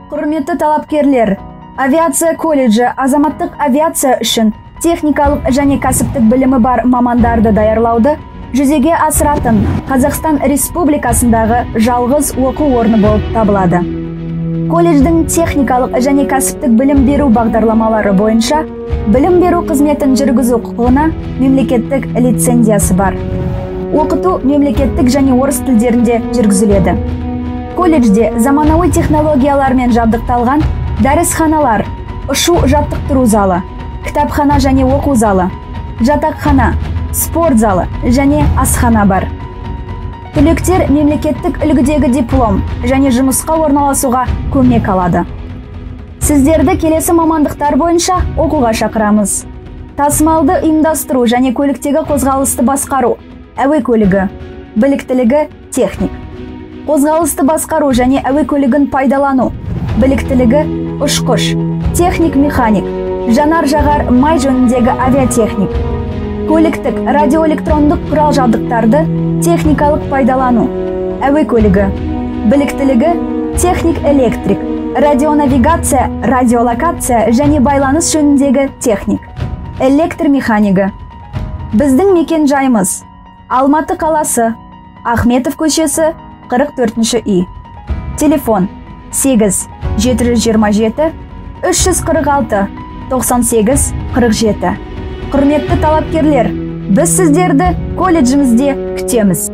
Құрметті талапкерлер, авиация колледжі азаматтық авиация үшін техникалық және кәсіптік білімі бар мамандарды даярлауды жүзеге асыратын Қазақстан Республикасындағы жалғыз оқу орны болып табылады. Колледждің техникалық және кәсіптік білім беру бағдарламалары бойынша білім беру қызметін жүргізу құқығына мемлекеттік лицензиясы бар. Оқыту мемлекеттік және орыс тілдерінде жүргізіледі. Колледжде заманауи технологиялармен жабдықталған дәрісханалар, ұшу жаттықтыру залы, кітапхана және оқу залы, жатақхана, спорт залы және асхана бар. Түлектер мемлекеттік үлгідегі диплом және жұмысқа орналасуға көмек алады. Сіздерді келесі мамандықтар бойынша оқуға шақырамыз. Тасымалды ұйымдастыру және көліктегі қозғалысты басқару, әуе көлігі, біліктілігі техник. Қозғалысты басқару және әуе көлігін пайдалану, біліктілігі ұшқыш, техник-механик, жанар-жағар май жөніндегі авиатехник. Көліктік радиоэлектрондық құрал жабдықтарды техникалық пайдалану, әуе көлігі, біліктілігі техник-электрик, радионавигация, радиолокация және байланыс жөніндегі техник, электр-механигі. Біздің мекен жайымыз Алматы қаласы, Ахметов көшесі, 44-ші үй. Телефон 8 727 346 98 47. Құрметті талапкерлер, біз сіздерді колледжімізде күтеміз.